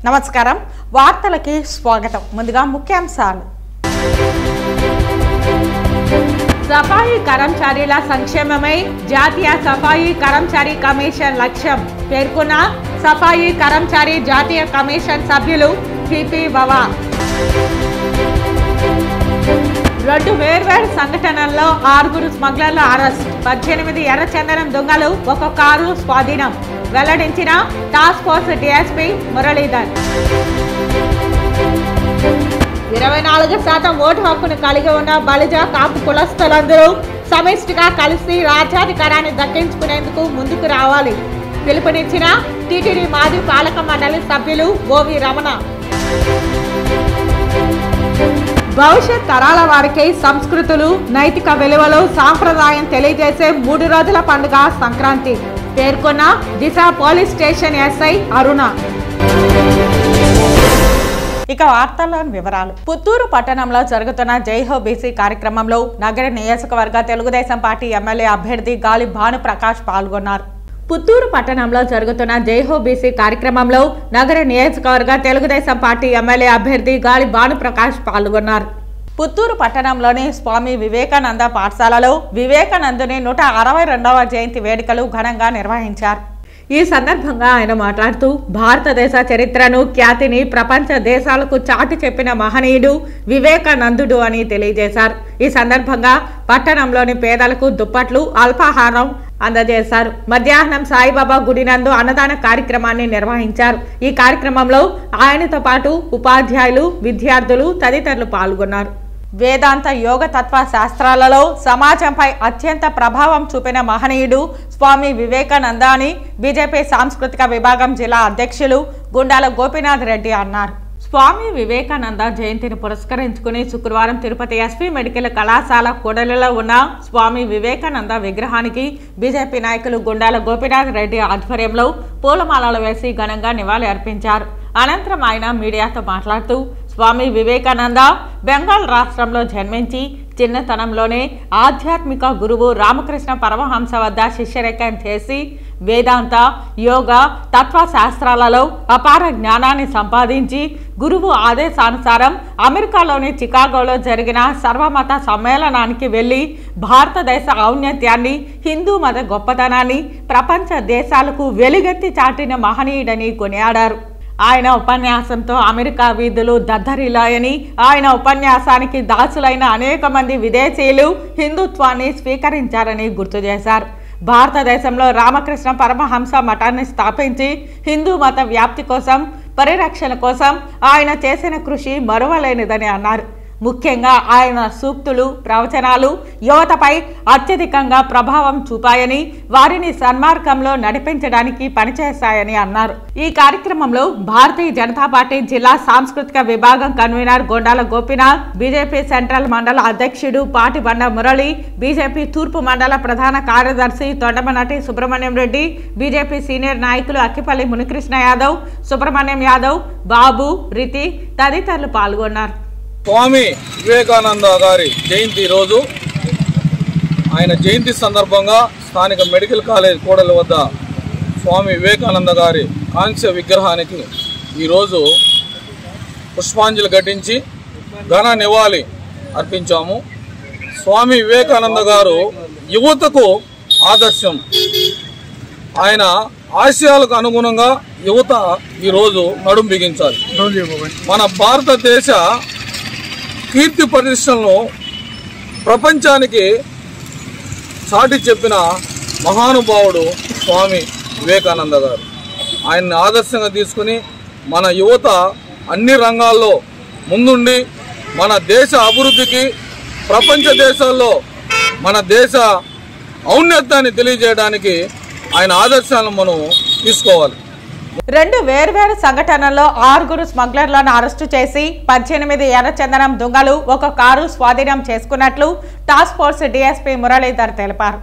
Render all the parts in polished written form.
నమస్కారం వార్తలకి స్వాగతం ముందుగా ముఖ్యాంశాలు సఫాయి కర్మచారీల సంక్షేమమే జాతీయ సఫాయి కర్మచారి కమిషన్ లక్ష్యం పేర్కొన్న సఫాయి కర్మచారి జాతీయ కమిషన్ సభ్యులు పిపి వవా రెండు వేర్వేరు సంఘటనల్లో 6 స్మగ్లర్ల అరెస్ట్ 18 ఎర్రచందనం దొంగలు ఒక కారు స్వాధీనం వెల్లడించిన task force DSP Muralidhar 24% vote హక్కును కలిగి ఉన్న బలిజ కాపు కులస్తులందరూ సమిష్టిగా కలిసి రాజ్యాధికారాన్ని దక్కించుకునేందుకు ముందుకు రావాలి పిలుపునిచ్చిన టీటీడీ మాజీ పాలక మండలి సభ్యులు ఓవి రమణ భవిష్యత్ తరాల వారికి సంస్కృతులు నైతిక విలువలు సాంప్రదాయం తెలియజేసే 3 రోజుల పండుగ సంక్రాంతి పేర్కొన్న దిశ పోలీస్ స్టేషన్ ఎస్ఐ అరుణ ఇక వార్తల్లోని వివరాలు పుత్తూరు పట్టణంలో జరుగుతున్న జై హో బీసీ కార్యక్రమంలో నగర నియోజకవర్గ తెలుగుదేశం పార్టీ ఎమ్మెల్యే అభ్యర్థి గాలి భానుప్రకాష్ పాల్గొన్నారు పుత్తూరు పట్టణంలో జరుగుతున్న జై హో బీసీ కార్యక్రమంలో నగర నియోజకవర్గ తెలుగుదేశం పార్టీ ఎమ్మెల్యే అభ్యర్థి గాలి భానుప్రకాష్ పాల్గొన్నారు పుత్తూరు పట్టణంలోని స్వామి వివేకానంద పాఠశాలలో వివేకానందుని 162వ జయంతి వేడుకలు ఘనంగా నిర్వహించారు ఈ సందర్భంగా ఆయన మాట్లాడుతూ భారతదేశ చరిత్రను ఖ్యాతిని ప్రపంచ దేశాలకు చాటి చెప్పిన మహనీయుడు వివేకానందుడు అని తెలియజేశారు ఈ సందర్భంగా పట్టణంలోని పేదలకు దుప్పట్లు అల్పాహారం అందజేశారు మధ్యాహ్నం సాయిబాబా గుడి నందు అన్నదాన కార్యక్రమాన్ని నిర్వహించారు ఈ కార్యక్రమంలో ఆయనతో పాటు ఉపాధ్యాయులు విద్యార్థులు తదితరులు పాల్గొన్నారు వేదాంత యోగ తత్వ శాస్త్రాలలో సమాజంపై అత్యంత ప్రభావం చూపిన మహనీయుడు స్వామి వివేకానంద అని బీజేపీ సాంస్కృతిక విభాగం జిల్లా అధ్యక్షులు గుండాల గోపీనాథ్ రెడ్డి అన్నారు స్వామి వివేకానంద జయంతిని పురస్కరించుకుని శుక్రవారం తిరుపతి ఎస్పీ మెడికల్ కళాశాల కూడలిలో ఉన్న స్వామి వివేకానంద విగ్రహానికి బీజేపీ నాయకులు గుండాల గోపీనాథ్ రెడ్డి ఆధ్వర్యంలో పూలమాలలు వేసి ఘనంగా నివాళి అర్పించారు అనంతరం ఆయన మీడియాతో మాట్లాడుతూ స్వామి వివేకానంద బెంగాల్ రాష్ట్రంలో జన్మించి చిన్నతనంలోనే ఆధ్యాత్మిక గురువు రామకృష్ణ పరమహంస వద్ద శిష్యరేఖం చేసి వేదాంత యోగ తత్వశాస్త్రాలలో అపార జ్ఞానాన్ని సంపాదించి గురువు ఆదేశానుసారం అమెరికాలోని చికాగోలో జరిగిన సర్వమత సమ్మేళనానికి వెళ్లి భారతదేశ ఔన్నత్యాన్ని హిందూ మత గొప్పతనాన్ని ప్రపంచ దేశాలకు వెలుగెత్తి చాటిన మహనీయుడని కొనియాడారు ఆయన ఉపన్యాసంతో అమెరికా వీధులు దద్దరిల్లాయని ఆయన ఉపన్యాసానికి దాసులైన అనేక మంది విదేశీయులు హిందుత్వాన్ని స్వీకరించారని గుర్తు చేశారు భారతదేశంలో రామకృష్ణ పరమహంస మఠాన్ని స్థాపించి హిందూ మత వ్యాప్తి కోసం పరిరక్షణ కోసం ఆయన చేసిన కృషి మరువలేనిదని అన్నారు ముఖ్యంగా ఆయన సూక్తులు ప్రవచనాలు యువతపై అత్యధికంగా ప్రభావం చూపాయని వారిని సన్మార్గంలో నడిపించడానికి పనిచేస్తాయని అన్నారు ఈ కార్యక్రమంలో భారతీయ జనతా పార్టీ జిల్లా సాంస్కృతిక విభాగం కన్వీనర్ గొండాల గోపీనాథ్ బీజేపీ సెంట్రల్ మండల అధ్యక్షుడు పాటిబండ మురళి బీజేపీ తూర్పు మండల ప్రధాన కార్యదర్శి తొండమనటి సుబ్రహ్మణ్యం రెడ్డి బీజేపీ సీనియర్ నాయకులు అక్కిపల్లి మునికృష్ణ యాదవ్ సుబ్రహ్మణ్యం యాదవ్ బాబు రితి తదితరులు పాల్గొన్నారు స్వామి వివేకానంద గారి జయంతి రోజు ఆయన జయంతి సందర్భంగా స్థానిక మెడికల్ కాలేజ్ కూడలి వద్ద స్వామి వివేకానంద గారి కాంస్య విగ్రహానికి ఈరోజు పుష్పాంజలి ఘటించి ఘన నివాళి అర్పించాము స్వామి వివేకానంద గారు యువతకు ఆదర్శం ఆయన ఆశయాలకు అనుగుణంగా యువత ఈరోజు నడుం బిగించాలి మన భారతదేశ కీర్తి ప్రతిష్టలను ప్రపంచానికి చాటి చెప్పిన మహానుభావుడు స్వామి వివేకానంద గారు ఆయన్ని ఆదర్శంగా తీసుకుని మన యువత అన్ని రంగాల్లో ముందుండి మన దేశ అభివృద్ధికి ప్రపంచ దేశాల్లో మన దేశ ఔన్నత్యాన్ని తెలియజేయడానికి ఆయన ఆదర్శాలను మనం తీసుకోవాలి రెండు వేర్వేరు సంఘటనల్లో 6 స్మగ్లర్లను అరెస్టు చేసి 18 ఎర్రచందనం దొంగలు ఒక కారు స్వాధీనం చేసుకున్నట్లు టాస్క్ ఫోర్స్ డిఎస్పీ మురళీధర్ తెలిపారు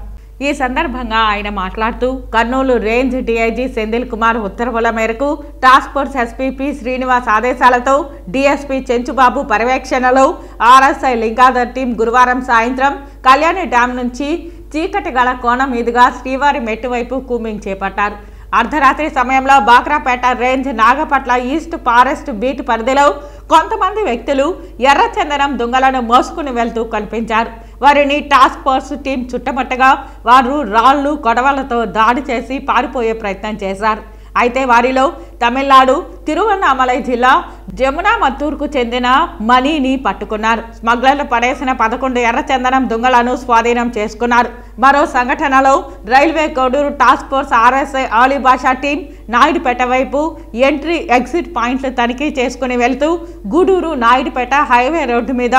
ఈ సందర్భంగా ఆయన మాట్లాడుతూ కర్నూలు రేంజ్ డీఐజీ సెంధిల్ కుమార్ ఉత్తర్వుల మేరకు task force SP P Srinivas ఆదేశాలతో డీఎస్పీ చెంచుబాబు పర్యవేక్షణలో ఆర్ఎస్ఐ లింగాధర్ టీం గురువారం సాయంత్రం కళ్యాణి డ్యాం నుంచి చీకటి గల కోణం మీదుగా శ్రీవారి మెట్టు వైపు కూంబింగ్ చేపట్టారు అర్ధరాత్రి సమయంలో Bakrapeta range Nagapatla east forest beat పరిధిలో కొంతమంది వ్యక్తులు ఎర్రచందనం దొంగలను మోసుకుని వెళ్తూ కనిపించారు. వారిని టాస్క్ ఫోర్స్ టీం చుట్టమట్టగా వారు రాళ్లు కొడవలతో దాడి చేసి పారిపోయే ప్రయత్నం చేశారు. అయితే వారిలో తమిళనాడు తిరువన్నామలై జిల్లా జమునామత్తూరుకు చెందిన మనీని పట్టుకున్నారు. స్మగ్లర్లు పడేసిన 11 ఎర్రచందనం దొంగలను స్వాధీనం చేసుకున్నారు. మరో సంఘటనలో railway Koduru task force RSI Alibasha team Naidupeta వైపు ఎంట్రీ ఎగ్జిట్ పాయింట్లు తనిఖీ చేసుకుని వెళ్తూ గూడూరు నాయుడుపేట హైవే రోడ్డు మీద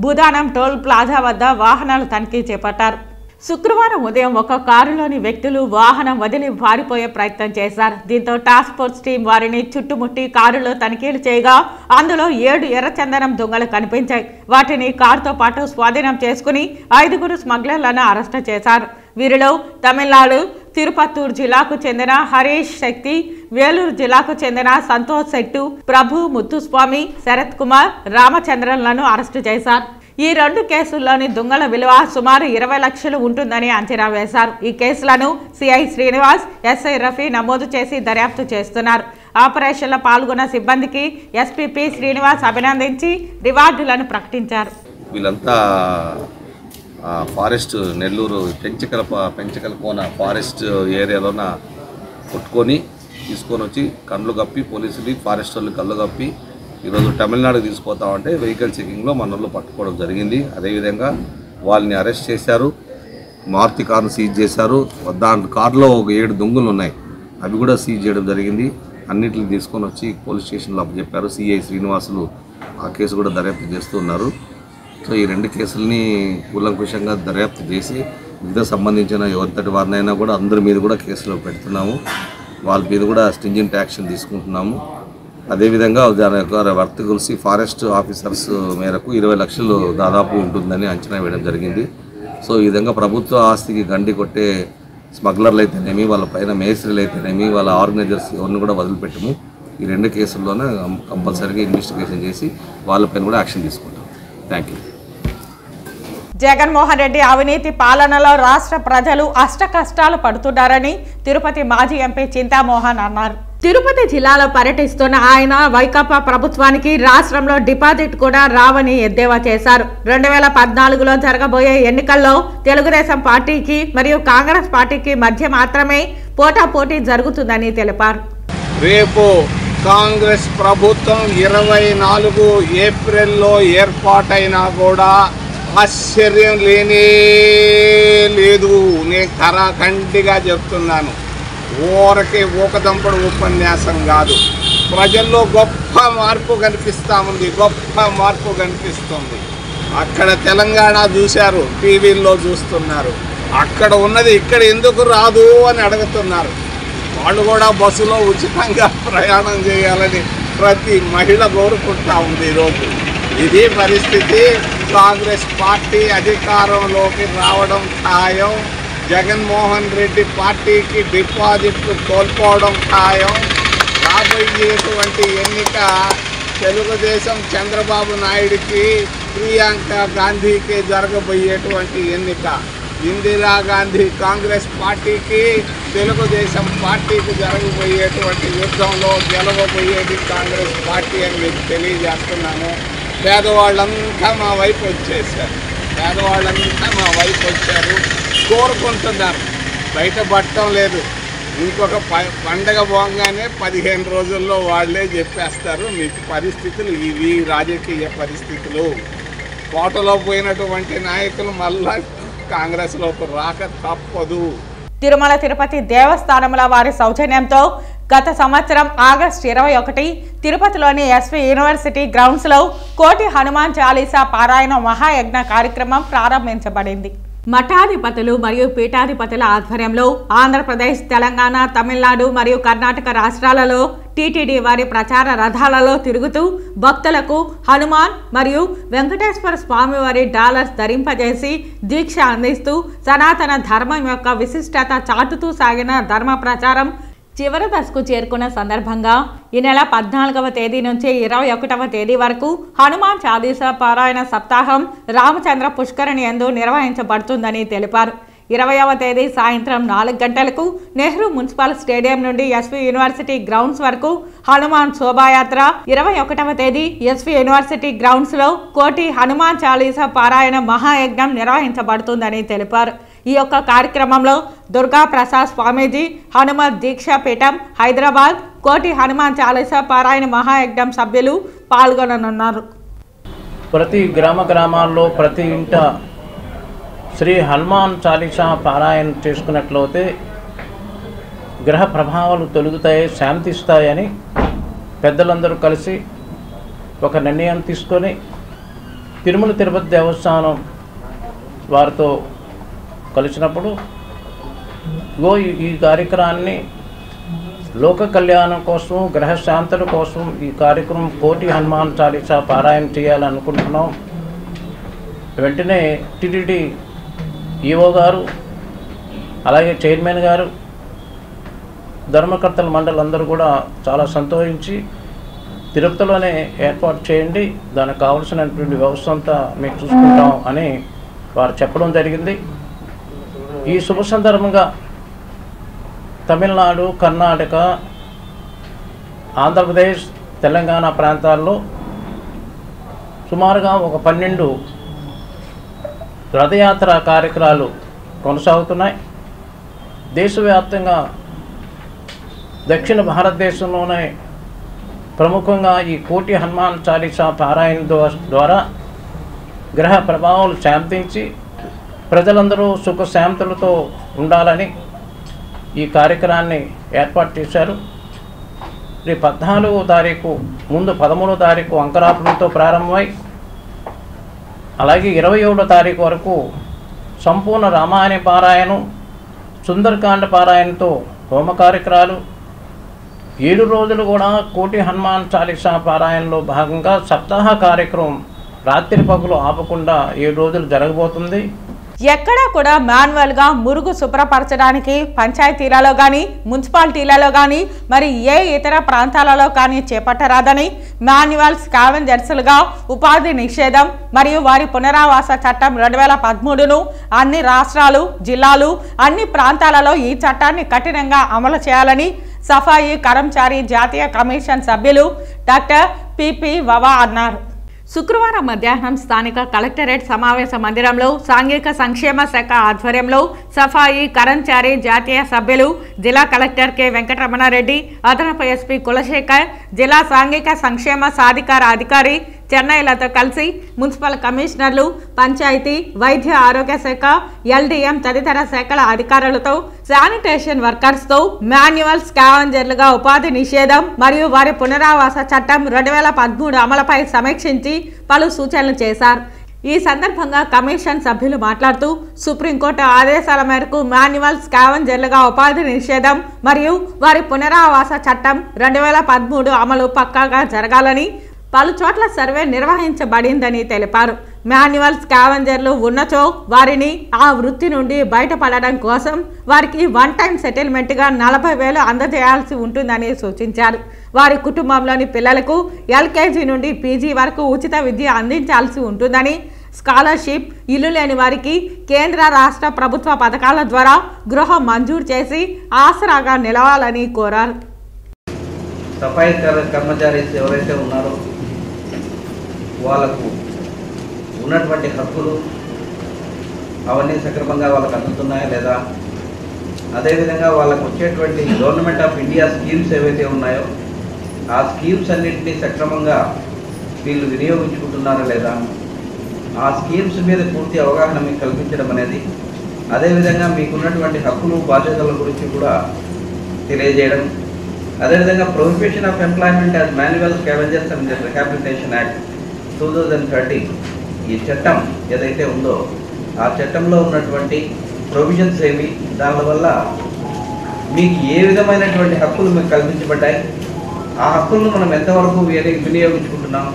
బుధానం టోల్ ప్లాజా వద్ద వాహనాలు తనిఖీ చేపట్టారు. శుక్రవారం ఉదయం ఒక కారులోని వ్యక్తులు వాహనం వదిలి పారిపోయే ప్రయత్నం చేశారు. దీంతో టాస్క్ ఫోర్స్ టీం వారిని చుట్టుముట్టి కారులో తనిఖీలు చేయగా అందులో 7 ఎర్రచందనం దొంగలు కనిపించాయి. వాటిని కారుతో పాటు స్వాధీనం చేసుకుని 5 స్మగ్లర్లను అరెస్టు చేశారు. వీరిలో తమిళనాడు తిరుపత్తూరు జిల్లాకు చెందిన హరీష్ శక్తి, వేలూరు జిల్లాకు చెందిన సంతోష్ శెట్టు, ప్రభు ముత్తుస్వామి, శరత్ కుమార్, రామచంద్రన్లను అరెస్టు చేశారు. ఈ 2 కేసుల్లోని దొంగల విలువ సుమారు 20 లక్షలు ఉంటుందని అంచనా వేశారు. ఈ కేసులను సిఐ శ్రీనివాస్, ఎస్ఐ రఫీ నమోదు చేసి దర్యాప్తు చేస్తున్నారు. ఆపరేషన్లో పాల్గొన్న సిబ్బందికి ఎస్పీపీ శ్రీనివాస్ అభినందించి రివార్డులను ప్రకటించారు. వీళ్ళంతా ఫారెస్ట్ నెల్లూరు పెంచకలకోన ఫారెస్ట్ ఏరియాలోన కొట్టుకొని తీసుకొని వచ్చి కళ్ళు కప్పి పోలీసులు ఫారెస్ట్ వాళ్ళు కళ్ళు కప్పి ఈరోజు తమిళనాడుకి తీసుకుపోతామంటే వెహికల్ చెకింగ్లో మన వాళ్ళు పట్టుకోవడం జరిగింది. అదేవిధంగా వాళ్ళని అరెస్ట్ చేశారు. మారుతి కారును సీజ్ చేశారు. దాని కారులో ఒక 7 దొంగలు ఉన్నాయి, అవి కూడా సీజ్ చేయడం జరిగింది. అన్నింటిని తీసుకొని వచ్చి పోలీస్ స్టేషన్లో అప్పచెప్పారు. సిఐ శ్రీనివాసులు ఆ కేసు కూడా దర్యాప్తు చేస్తూ ఉన్నారు. సో ఈ 2 కేసులని కూలంకుషంగా దర్యాప్తు చేసి ఇందుకు సంబంధించిన ఎవరితటి వారినైనా కూడా అందరి మీద కూడా కేసులో పెడుతున్నాము. వాళ్ళ మీద కూడా స్ట్రింజెంట్ యాక్షన్ తీసుకుంటున్నాము. అదేవిధంగా దాని యొక్క వర్త్ కలిసి ఫారెస్ట్ ఆఫీసర్స్ మేరకు 20 లక్షలు దాదాపు ఉంటుందని అంచనా వేయడం జరిగింది. సో ఈ విధంగా ప్రభుత్వ ఆస్తికి గండి కొట్టే స్మగ్లర్లు అయితేనేమి, వాళ్ళ పైన మేస్త్రీలు అయితేనేమి, వాళ్ళ ఆర్గనైజర్స్ ఎవరిని కూడా వదిలిపెట్టము. ఈ 2 కేసుల్లోనే కంపల్సరీగా ఇన్వెస్టిగేషన్ చేసి వాళ్ళపైన కూడా యాక్షన్ తీసుకుంటాం. Thank you. జగన్మోహన్ రెడ్డి అవినీతి పాలనలో రాష్ట్ర ప్రజలు అష్ట కష్టాలు పడుతున్నారని తిరుపతి మాజీ ఎంపీ చింతామోహన్ అన్నారు. తిరుపతి జిల్లాలో పర్యటిస్తున్న ఆయన వైకాపా ప్రభుత్వానికి రాష్ట్రంలో డిపాజిట్ కూడా రావని ఎద్దేవా చేశారు. 2014లో జరగబోయే ఎన్నికల్లో తెలుగుదేశం పార్టీకి మరియు కాంగ్రెస్ పార్టీకి మధ్య మాత్రమే పోటాపోటీ జరుగుతుందని తెలిపారు. రేపు కాంగ్రెస్ ప్రభుత్వం 24 ఏప్రిల్లో ఏర్పాటైనా కూడా ఆశ్చర్యం లేనే లేదు. నేను కరాఖండిగా చెప్తున్నాను. ఊరకే ఊకదంపడు ఉపన్యాసం కాదు. ప్రజల్లో గొప్ప మార్పు కనిపిస్తుంది. అక్కడ తెలంగాణ చూశారు, టీవీల్లో చూస్తున్నారు. అక్కడ ఉన్నది ఇక్కడ ఎందుకు రాదు అని అడుగుతున్నారు. వాళ్ళు కూడా బస్సులో ఉచితంగా ప్రయాణం చేయాలని ప్రతి మహిళ కోరుకుంటా ఉంది. ఈరోజు ఇది పరిస్థితి. కాంగ్రెస్ పార్టీ అధికారంలోకి రావడం ఖాయం. జగన్మోహన్ రెడ్డి పార్టీకి డిపాజిట్లు కోల్పోవడం ఖాయం. రాబోయేటువంటి ఎన్నిక తెలుగుదేశం చంద్రబాబు నాయుడికి, ప్రియాంక గాంధీకి జరగబోయేటువంటి ఎన్నిక. ఇందిరాగాంధీ కాంగ్రెస్ పార్టీకి, తెలుగుదేశం పార్టీకి జరగబోయేటువంటి యుద్ధంలో గెలవబోయేది కాంగ్రెస్ పార్టీ అని మీకు తెలియజేస్తున్నాను. పేదవాళ్ళంతా మా వైపు వచ్చారు, కోరుకుంటున్నారు. బయటపడటం లేదు. ఇంకొక పండగ పోగానే 15 రోజుల్లో వాళ్ళే చెప్పేస్తారు మీకు పరిస్థితులు ఇవి, రాజకీయ పరిస్థితులు. కోటలో పోయినటువంటి నాయకులు మళ్ళా కాంగ్రెస్లోకి రాక తప్పదు. తిరుమల తిరుపతి దేవస్థానముల వారి సౌజన్యంతో గత సంవత్సరం ఆగస్టు 21 తిరుపతిలోని ఎస్వి యూనివర్సిటీ గ్రౌండ్స్లో కోటి హనుమాన్ చాలీసా పారాయణ మహాయజ్ఞ కార్యక్రమం ప్రారంభించబడింది. మఠాధిపతులు మరియు పీఠాధిపతుల ఆధ్వర్యంలో ఆంధ్రప్రదేశ్, తెలంగాణ, తమిళనాడు మరియు కర్ణాటక రాష్ట్రాలలో టీటీడీ వారి ప్రచార రథాలలో తిరుగుతూ భక్తులకు హనుమాన్ మరియు వెంకటేశ్వర స్వామి వారి డాలర్స్ ధరింపజేసి దీక్ష అందిస్తూ సనాతన ధర్మం యొక్క విశిష్టత చాటుతూ సాగిన ధర్మ ప్రచారం చివరి దశకు చేరుకున్న సందర్భంగా ఈ నెల 14వ తేదీ నుంచి 21వ తేదీ వరకు హనుమాన్ చాలీసా పారాయణ సప్తాహం రామచంద్ర పుష్కరిణి యందు నిర్వహించబడుతుందని తెలిపారు. 20వ తేదీ సాయంత్రం 4 గంటలకు నెహ్రూ మున్సిపల్ స్టేడియం నుండి ఎస్వి యూనివర్సిటీ గ్రౌండ్స్ వరకు హనుమాన్ శోభాయాత్ర, 21వ తేదీ ఎస్వి యూనివర్సిటీ గ్రౌండ్స్ లో కోటి హనుమాన్ చాలీసా పారాయణ మహాయజ్ఞం నిర్వహించబడుతుందని తెలిపారు. ఈ యొక్క కార్యక్రమంలో దుర్గా ప్రసాద్ స్వామీజీ, హనుమత్ దీక్షా పీఠం హైదరాబాద్, కోటి హనుమాన్ చాలీసా పారాయణ మహాయజ్ఞం సభ్యులు పాల్గొననున్నారు. ప్రతి గ్రామాల్లో ప్రతి ఇంట శ్రీ హనుమాన్ చాలీసా పారాయణ చేసుకున్నట్లయితే గ్రహ ప్రభావాలు తొలగుతాయి, శాంతిస్తాయని పెద్దలందరూ కలిసి ఒక నిర్ణయం తీసుకొని తిరుమల తిరుపతి దేవస్థానం వారితో కలిసినప్పుడు ఈ కార్యక్రమాన్ని లోక కళ్యాణం కోసం, గ్రహశాంతుల కోసం ఈ కార్యక్రమం కోటి హనుమాన్ చాలీసా పారాయణ చేయాలనుకుంటున్నాం. వెంటనే టిటిడి ఈఓ గారు, అలాగే చైర్మన్ గారు, ధర్మకర్తల మండలందరూ కూడా చాలా సంతోషించి తిరుపతిలోనే ఏర్పాటు చేయండి, దానికి కావలసినటువంటి వ్యవస్థ అంతా మేము చూసుకుంటాం అని వారు చెప్పడం జరిగింది. ఈ శుభ సందర్భంగా తమిళనాడు, కర్ణాటక, ఆంధ్రప్రదేశ్, తెలంగాణ ప్రాంతాల్లో సుమారుగా ఒక 12 రథయాత్ర కార్యక్రమాలు కొనసాగుతున్నాయి. దేశవ్యాప్తంగా దక్షిణ భారతదేశంలోనే ప్రముఖంగా ఈ కోటి హనుమాన్ చాలీసా పారాయణ ద్వారా గ్రహ ప్రభావాలు శాంతించి ప్రజలందరూ సుఖశాంతులతో ఉండాలని ఈ కార్యక్రమాన్ని ఏర్పాటు చేశారు. 14వ తారీఖు ముందు 13వ తారీఖు అంకురార్పణతో ప్రారంభమై అలాగే 27వ తారీఖు వరకు సంపూర్ణ రామాయణ పారాయణం, సుందరకాండ పారాయణతో హోమ కార్యక్రమాలు, 7 రోజులు కూడా కోటి హనుమాన్ చాలీసా పారాయణలో భాగంగా సప్తాహ కార్యక్రమం రాత్రి పగలు ఆపకుండా 7 రోజులు జరగబోతుంది. ఎక్కడా కూడా మాన్యువల్గా మురుగు శుభ్రపరచడానికి పంచాయతీలలో కానీ, మున్సిపాలిటీలలో కానీ, మరి ఏ ఇతర ప్రాంతాలలో కానీ చేపట్టరాదని మాన్యువల్ స్కావెంజర్స్లుగా ఉపాధి నిషేధం మరియు వారి పునరావాస చట్టం 2013ను అన్ని రాష్ట్రాలు, జిల్లాలు, అన్ని ప్రాంతాలలో ఈ చట్టాన్ని కఠినంగా అమలు చేయాలని సఫాయి కర్మచారి జాతీయ కమిషన్ సభ్యులు డాక్టర్ పిపి వవా అన్నారు. శుక్రవారం మధ్యాహ్నం స్థానిక కలెక్టరేట్ సమావేశ మందిరంలో సాంఘిక సంక్షేమ శాఖ ఆధ్వర్యంలో సఫాయి కర్మచారి జాతీయ సభ్యులు, జిల్లా కలెక్టర్ కె వెంకటరమణారెడ్డి, అదనపు ఎస్పీ కులశేఖర్, జిల్లా సాంఘిక సంక్షేమ సాధికార అధికారి చెన్నైలతో కలిసి మున్సిపల్ కమిషనర్లు, పంచాయతీ, వైద్య ఆరోగ్య శాఖ, ఎల్డీఎం తదితర శాఖల అధికారులతో, శానిటేషన్ వర్కర్స్తో మాన్యువల్ స్కావెంజర్లుగా ఉపాధి నిషేధం మరియు వారి పునరావాస చట్టం 2013 అమలుపై సమీక్షించి పలు సూచనలు చేశారు. ఈ సందర్భంగా కమిషన్ సభ్యులు మాట్లాడుతూ సుప్రీంకోర్టు ఆదేశాల మేరకు మాన్యువల్ స్కావెంజర్లుగా ఉపాధి నిషేధం మరియు వారి పునరావాస చట్టం 2013 అమలు పక్కాగా జరగాలని పలు చోట్ల సర్వే నిర్వహించబడిందని తెలిపారు. మాన్యువల్ స్కావెంజర్లు ఉన్నచో వారిని ఆ వృత్తి నుండి బయటపడడం కోసం వారికి వన్ టైం సెటిల్మెంట్గా 40,000 అందజేయాల్సి ఉంటుందని సూచించారు. వారి కుటుంబంలోని పిల్లలకు ఎల్కేజీ నుండి పీజీ వరకు ఉచిత విద్య అందించాల్సి ఉంటుందని, స్కాలర్షిప్, ఇల్లు లేని వారికి కేంద్ర రాష్ట్ర ప్రభుత్వ పథకాల ద్వారా గృహం మంజూరు చేసి ఆసరాగా నిలవాలని కోరారు. సఫాయి కర్మచారీస్ ఎవరైతే ఉన్నారో వాళ్ళకు ఉన్నటువంటి హక్కులు అవన్నీ సక్రమంగా వాళ్ళకు అందుతున్నాయా లేదా, అదేవిధంగా వాళ్ళకు వచ్చేటువంటి గవర్నమెంట్ ఆఫ్ ఇండియా స్కీమ్స్ ఏవైతే ఉన్నాయో ఆ స్కీమ్స్ అన్నింటినీ సక్రమంగా వీళ్ళు వినియోగించుకుంటున్నారా లేదా, ఆ స్కీమ్స్ మీద పూర్తి అవగాహన మీకు కల్పించడం అనేది, అదేవిధంగా మీకున్నటువంటి హక్కులు బాధ్యతల గురించి కూడా తెలియజేయడం, అదేవిధంగా prohibition of employment as manual scavengers and rehabilitation act 2013 ఈ చట్టం ఏదైతే ఉందో ఆ చట్టంలో ఉన్నటువంటి ప్రొవిజన్స్ ఏవి, దానివల్ల మీకు ఏ విధమైనటువంటి హక్కులు మీకు కల్పించబడ్డాయి, ఆ హక్కులను మనం ఎంతవరకు వినియోగించుకుంటున్నాం,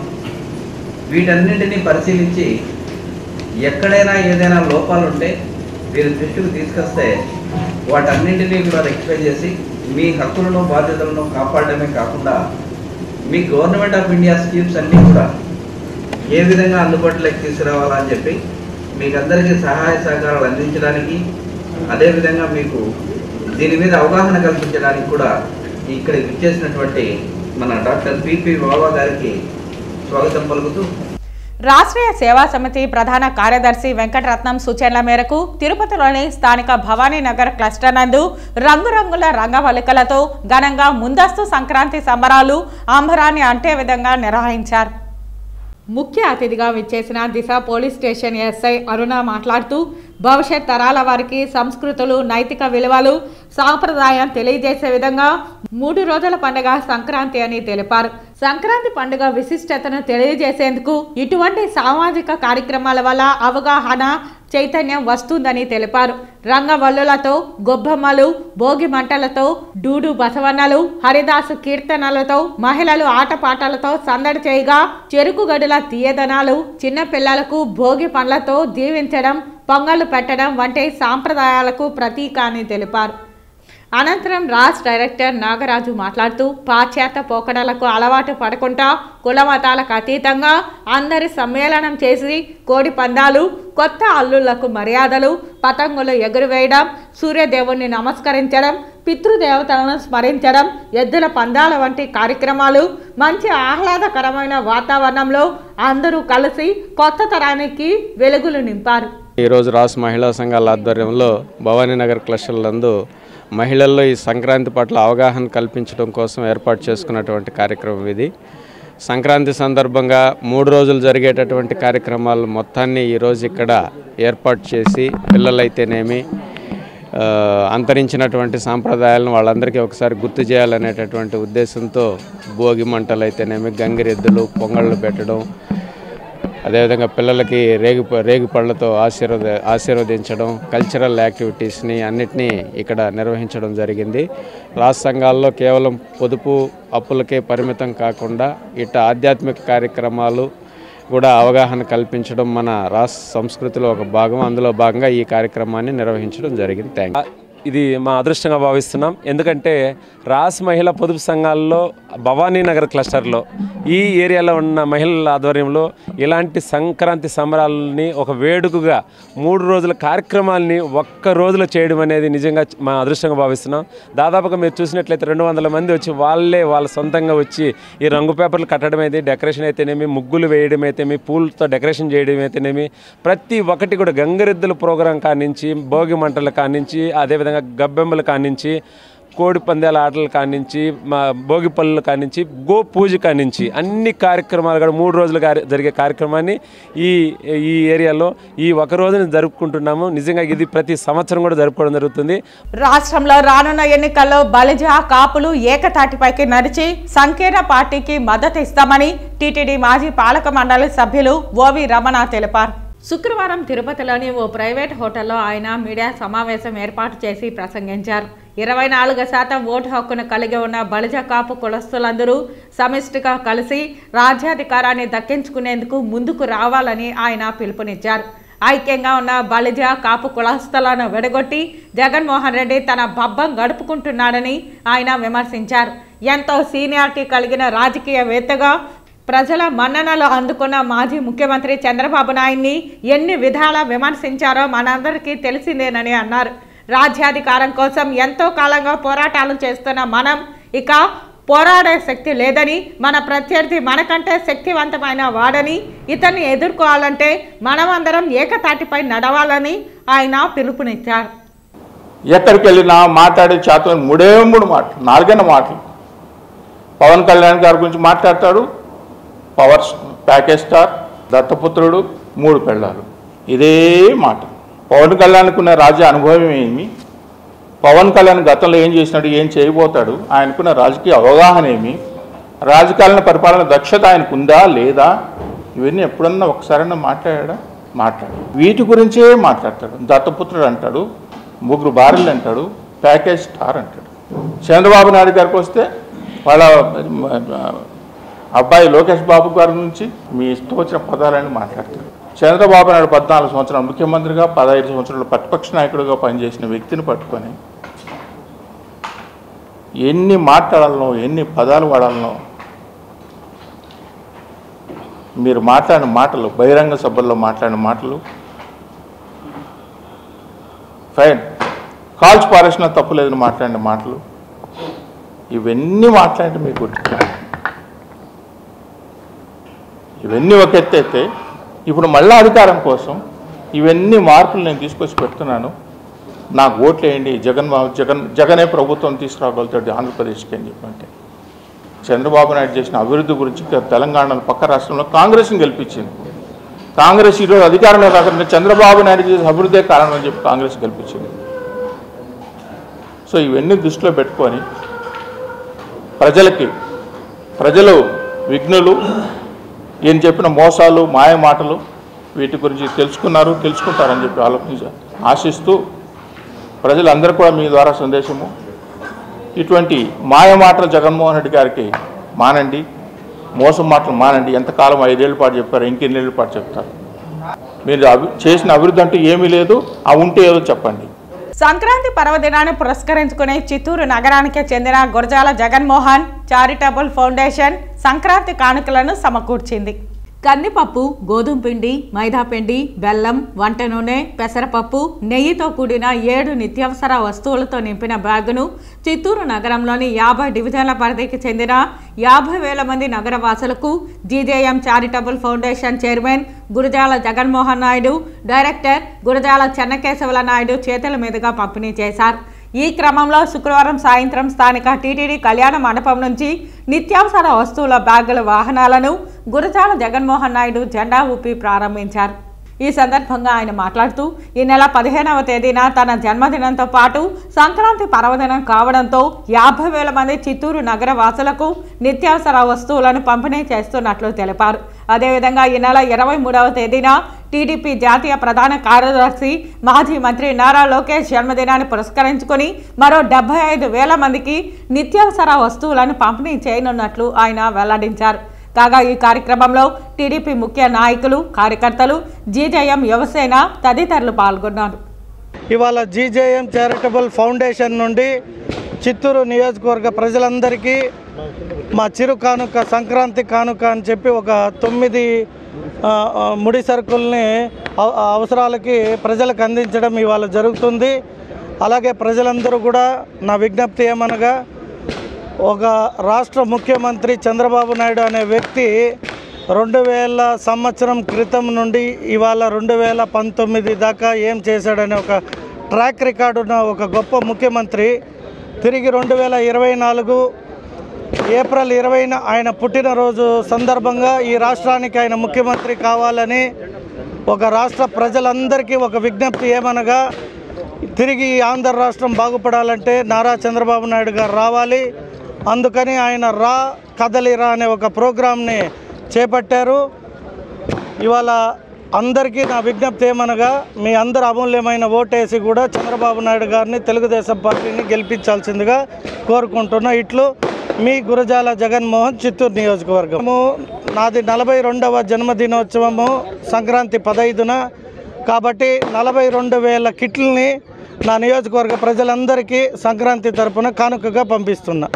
వీటన్నింటినీ పరిశీలించి ఎక్కడైనా ఏదైనా లోపాలు ఉంటే వీరి దృష్టికి తీసుకొస్తే వాటన్నింటినీ కూడా రెక్టిఫై చేసి మీ హక్కులను బాధ్యతలను కాపాడడమే కాకుండా మీ గవర్నమెంట్ ఆఫ్ ఇండియా స్కీమ్స్ అన్నీ కూడా ఏ విధంగా అందుబాటులోకి తీసుకురావాలని చెప్పి మీకు అందరికీ సహాయ సహకారాలు అందించడానికి అదేవిధంగా మీకు దీని మీద అవగాహన కల్పించడానికి కూడా ఇక్కడ ఇచ్చేసినటువంటి మన డాక్టర్ పిపి బాబా గారికి స్వాగతం పలుకుతూ, రాష్ట్రీయ సేవా సమితి ప్రధాన కార్యదర్శి వెంకటరత్నం సూచనల మేరకు తిరుపతిలోని స్థానిక భవానీనగర్ క్లస్టర్ నందు రంగురంగుల రంగవల్లికలతో ఘనంగా ముందస్తు సంక్రాంతి సంబరాలు అంబరాన్ని అంటే విధంగా నిర్వహించారు. ముఖ్య అతిథిగా విచ్చేసిన దిశ పోలీస్ స్టేషన్ ఎస్ఐ అరుణ మాట్లాడుతూ భవిష్యత్ తరాల వారికి సంస్కృతులు, నైతిక విలువలు, సాంప్రదాయం తెలియజేసే విధంగా 3 రోజుల పండుగ సంక్రాంతి అని తెలిపారు. సంక్రాంతి పండుగ విశిష్టతను తెలియజేసేందుకు ఇటువంటి సామాజిక కార్యక్రమాల వల్ల అవగాహన, చైతన్యం వస్తుందని తెలిపారు. రంగవల్లులతో, గొబ్బమ్మలు, భోగి మంటలతో, డూడు బసవన్నలు, హరిదాసు కీర్తనలతో, మహిళలు ఆటపాటలతో సందడి చేయగా చెరుకు గడుల తీయదనాలు, చిన్న పిల్లలకు భోగి పండ్లతో దీవించడం, పొంగళ్లు పెట్టడం వంటి సాంప్రదాయాలకు ప్రతీక అని తెలిపారు. అనంతరం రాజ్ డైరెక్టర్ నాగరాజు మాట్లాడుతూ పాశ్చాత్య పోకడలకు అలవాటు పడకుండా కులమతాలకు అతీతంగా అందరి సమ్మేళనం చేసి కోడి పందాలు, కొత్త అల్లుళ్లకు మర్యాదలు, పతంగులు ఎగురువేయడం, సూర్యదేవుణ్ణి నమస్కరించడం, పితృదేవతలను స్మరించడం, ఎద్దుల పందాల వంటి కార్యక్రమాలు మంచి ఆహ్లాదకరమైన వాతావరణంలో అందరూ కలిసి కొత్త తరానికి వెలుగులు నింపారు. ఈరోజు రాష్ట్ర మహిళా సంఘాల ఆధ్వర్యంలో భవానీనగర్ క్లస్టర్ నందు మహిళల్లో ఈ సంక్రాంతి పట్ల అవగాహన కల్పించడం కోసం ఏర్పాటు చేసుకున్నటువంటి కార్యక్రమం ఇది. సంక్రాంతి సందర్భంగా 3 రోజులు జరిగేటటువంటి కార్యక్రమాలు మొత్తాన్ని ఈరోజు ఇక్కడ ఏర్పాటు చేసి పిల్లలైతేనేమి అంతరించినటువంటి సాంప్రదాయాలను వాళ్ళందరికీ ఒకసారి గుర్తు చేయాలనేటటువంటి ఉద్దేశంతో భోగి మంటలు అయితేనేమి, గంగిరెద్దులు, పొంగళ్ళు పెట్టడం, అదేవిధంగా పిల్లలకి రేగి పళ్ళతో ఆశీర్వదించడం, కల్చరల్ యాక్టివిటీస్ని అన్నిటినీ ఇక్కడ నిర్వహించడం జరిగింది. రాష్ట్ర సంఘాల్లో కేవలం పొదుపు అప్పులకే పరిమితం కాకుండా ఇటు ఆధ్యాత్మిక కార్యక్రమాలు కూడా అవగాహన కల్పించడం మన రాష్ట్ర సంస్కృతిలో ఒక భాగం. అందులో భాగంగా ఈ కార్యక్రమాన్ని నిర్వహించడం జరిగింది. Thank you. ఇది మా అదృష్టంగా భావిస్తున్నాం. ఎందుకంటే రాస్ మహిళా పొదుపు సంఘాల్లో భవానీనగర్ క్లస్టర్లో ఈ ఏరియాలో ఉన్న మహిళల ఆధ్వర్యంలో ఇలాంటి సంక్రాంతి సంబరాలని ఒక వేడుకగా 3 రోజుల కార్యక్రమాలని ఒక్క రోజులో చేయడం అనేది నిజంగా మా అదృష్టంగా భావిస్తున్నాం. దాదాపుగా మీరు చూసినట్లయితే 200 మంది వచ్చి వాళ్ళ సొంతంగా వచ్చి ఈ రంగు పేపర్లు కట్టడం అయితే, డెకరేషన్ అయితేనేమి, ముగ్గులు వేయడం అయితేనేమి, పూలతో డెకరేషన్ చేయడం అయితేనేమి, ప్రతి ఒక్కటి కూడా గంగిరెద్దుల ప్రోగ్రాం కానించి, భోగి మంటల కానించి, అదేవిధంగా గబ్బెమ్మల కానించి, కోడి పందాల ఆటల కానించి, మా భోగి పళ్ళ కానించి, గో పూజ కానించి అన్ని కార్యక్రమాలు కూడా 3 రోజులు జరిగే కార్యక్రమాన్ని ఈ ఏరియాలో ఈ ఒక రోజుని జరుపుకుంటున్నాము. నిజంగా ఇది ప్రతి సంవత్సరం కూడా జరుపుకోవడం జరుగుతుంది. రాష్ట్రంలో రానున్న ఎన్నికల్లో బలిజ, కాపులు ఏకతాటిపైకి నడిచి సంకీర్ణ పార్టీకి మద్దతు ఇస్తామని టీటీడీ మాజీ పాలక మండలి సభ్యులు ఓవి రమణ తెలిపారు. శుక్రవారం తిరుపతిలోని ఓ ప్రైవేట్ హోటల్లో ఆయన మీడియా సమావేశం ఏర్పాటు చేసి ప్రసంగించారు. 24% ఓటు హక్కును కలిగి ఉన్న బలిజ, కాపు కులస్తులందరూ సమిష్టిగా కలిసి రాజ్యాధికారాన్ని దక్కించుకునేందుకు ముందుకు రావాలని ఆయన పిలుపునిచ్చారు. ఐక్యంగా ఉన్న బలిజ, కాపు కులస్తులను విడగొట్టి జగన్మోహన్ రెడ్డి తన బబ్బం గడుపుకుంటున్నాడని ఆయన విమర్శించారు. ఎంతో సీనియారిటీ కలిగిన రాజకీయవేత్తగా ప్రజల మన్ననలు అందుకున్న మాజీ ముఖ్యమంత్రి చంద్రబాబు నాయుడిని ఎన్ని విధాలా విమర్శించారో మనందరికీ తెలిసిందేనని అన్నారు. రాజ్యాధికారం కోసం ఎంతో కాలంగా పోరాటాలు చేస్తున్న మనం ఇక పోరాడే శక్తి లేదని, మన ప్రత్యర్థి మనకంటే శక్తివంతమైన వాడని, ఇతన్ని ఎదుర్కోవాలంటే మనమందరం ఏకతాటిపై నడవాలని ఆయన పిలుపునిచ్చారు. ఎక్కడికి వెళ్ళినా మాట్లాడే చేతలు 3 మాటలు, 4 మాటలు. పవన్ కళ్యాణ్ గారి గురించి మాట్లాడతాడు. పవర్ ప్యాకేజ్ స్టార్, దత్తపుత్రుడు, 3 పెళ్ళాలు, ఇదే మాట. పవన్ కళ్యాణ్కు ఉన్న రాజ్య అనుభవం ఏమి, పవన్ కళ్యాణ్ గతంలో ఏం చేసినాడు, ఏం చేయబోతాడు, ఆయనకున్న రాజకీయ అవగాహన ఏమి, రాజకీయాల పరిపాలన దక్షత ఆయనకుందా లేదా, ఇవన్నీ ఎప్పుడన్నా ఒకసారైనా మాట్లాడా? వీటి గురించే మాట్లాడతాడు. దత్తపుత్రుడు అంటాడు, 3 భార్యలు అంటాడు, ప్యాకేజ్ స్టార్ అంటాడు. చంద్రబాబు నాయుడు గారికి వస్తే వాళ్ళ అబ్బాయి లోకేష్ బాబు గారి నుంచి మీ ఇష్టం వచ్చిన పదాలని మాట్లాడతారు. చంద్రబాబు నాయుడు 14 సంవత్సరాలు ముఖ్యమంత్రిగా, 15 సంవత్సరాలు ప్రతిపక్ష నాయకుడిగా పనిచేసిన వ్యక్తిని పట్టుకొని ఎన్ని మాట్లాడాలనో, ఎన్ని పదాలు వాడాలనో, మీరు మాట్లాడిన మాటలు, బహిరంగ సభల్లో మాట్లాడిన మాటలు ఫైన్. కాల్చి పారేసిన తప్పులేదని మాట్లాడిన మాటలు, ఇవన్నీ మాట్లాడి మీకు ఇవన్నీ ఒక ఎత్తు అయితే ఇప్పుడు మళ్ళీ అధికారం కోసం ఇవన్నీ మార్పులు నేను తీసుకొచ్చి పెడుతున్నాను, నాకు ఓట్లు వేయండి, జగనే ప్రభుత్వం తీసుకురాగలుగుతాడు ఆంధ్రప్రదేశ్కి అని చెప్పంటే చంద్రబాబు నాయుడు చేసిన అభివృద్ధి గురించి తెలంగాణలో పక్క రాష్ట్రంలో కాంగ్రెస్ని గెలిపించింది. కాంగ్రెస్ ఈరోజు అధికారంలో రాకుండా చంద్రబాబు నాయుడు చేసిన అభివృద్ధే కారణం అని చెప్పి కాంగ్రెస్ గెలిపించింది. సో ఇవన్నీ దృష్టిలో పెట్టుకొని ప్రజలు విఘ్నులు ఏం చెప్పిన మోసాలు మాయ మాటలు వీటి గురించి తెలుసుకుంటారని చెప్పి ఆశిస్తూ ప్రజలందరూ కూడా మీ ద్వారా సందేశము, ఇటువంటి మాయ మాటలు జగన్మోహన్ రెడ్డి గారికి మానండి, మోసం మాటలు మానండి. ఎంతకాలం 5 ఏళ్ళ పాటు చెప్పారు, ఇంకెన్నేళ్ళ పాటు చెప్తారు? మీరు చేసిన అభివృద్ధి అంటూ ఏమీ లేదు, ఆ ఉంటే ఏదో చెప్పండి. సంక్రాంతి పర్వదినాన్ని పురస్కరించుకుని చిత్తూరు నగరానికి చెందిన గురజాల జగన్మోహన్ చారిటబుల్ ఫౌండేషన్ సంక్రాంతి కానుకలను సమకూర్చింది. కందిపప్పు, గోధుమ పిండి, మైదా పిండి, బెల్లం, వంట నూనె, పెసరపప్పు, నెయ్యితో కూడిన 7 నిత్యావసర వస్తువులతో నింపిన బ్యాగును చిత్తూరు నగరంలోని 50 డివిజన్ల పరిధికి చెందిన 50,000 మంది నగరవాసులకు GJM charitable foundation chairman Gurajala Jaganmohan Naidu, director Gurajala Chennakesavula Naidu చేతుల మీదుగా పంపిణీ చేశారు. ఈ క్రమంలో శుక్రవారం సాయంత్రం స్థానిక టీటీడీ కళ్యాణ మండపం నుంచి నిత్యావసర వస్తువుల బ్యాగుల వాహనాలను గురజాల జగన్మోహన్ నాయుడు జెండా ఊపి ప్రారంభించారు. ఈ సందర్భంగా ఆయన మాట్లాడుతూ ఈ నెల 15వ తేదీన తన జన్మదినంతో పాటు సంక్రాంతి పర్వదినం కావడంతో 50,000 మంది చిత్తూరు నగర వాసులకు నిత్యావసర వస్తువులను పంపిణీ చేస్తున్నట్లు తెలిపారు. అదేవిధంగా ఈ నెల 23వ తేదీన టీడీపీ జాతీయ ప్రధాన కార్యదర్శి మాజీ మంత్రి నారా లోకేష్ జన్మదినాన్ని పురస్కరించుకొని మరో 75,000 మందికి నిత్యావసర వస్తువులను పంపిణీ చేయనున్నట్లు ఆయన వెల్లడించారు. కాగా ఈ కార్యక్రమంలో టీడీపీ ముఖ్య నాయకులు, కార్యకర్తలు, జీజేఎం యువసేన తదితరులు పాల్గొన్నారు. ఇవాళ జీజేఎం చారిటబుల్ ఫౌండేషన్ నుండి చిత్తూరు నియోజకవర్గ ప్రజలందరికీ మా చిరు కానుక, సంక్రాంతి కానుక అని చెప్పి ఒక 9 ముడి సరుకుల్ని అవసరాలకి ప్రజలకు అందించడం ఇవాళ జరుగుతుంది. అలాగే ప్రజలందరూ కూడా నా విజ్ఞప్తి ఏమనగా, ఒక రాష్ట్ర ముఖ్యమంత్రి చంద్రబాబు నాయుడు అనే వ్యక్తి 2000 సంవత్సరం క్రితం నుండి ఇవాళ 2019 దాకా ఏం చేశాడనే ఒక ట్రాక్ రికార్డు ఉన్న ఒక గొప్ప ముఖ్యమంత్రి తిరిగి 2024 ఏప్రిల్ 20న ఆయన పుట్టినరోజు సందర్భంగా ఈ రాష్ట్రానికి ఆయన ముఖ్యమంత్రి కావాలని ఒక రాష్ట్ర ప్రజలందరికీ ఒక విజ్ఞప్తి ఏమనగా, తిరిగి ఆంధ్ర రాష్ట్రం బాగుపడాలంటే నారా చంద్రబాబు నాయుడు గారు రావాలి. అందుకని ఆయన కదలిరా అనే ఒక ప్రోగ్రాంని చేపట్టారు. ఇవాళ అందరికీ నా విజ్ఞప్తి ఏమనగా, మీ అందరు అమూల్యమైన ఓటేసి కూడా చంద్రబాబు నాయుడు గారిని, తెలుగుదేశం పార్టీని గెలిపించాల్సిందిగా కోరుకుంటున్నా. ఇట్లు మీ గురజాల జగన్మోహన్, చిత్తూరు నియోజకవర్గము. నాది 42వ జన్మదినోత్సవము సంక్రాంతి 15న. కాబట్టి 42,000 కిట్లని నా నియోజకవర్గ ప్రజలందరికీ సంక్రాంతి తరపున కానుకగా పంపిస్తున్నా.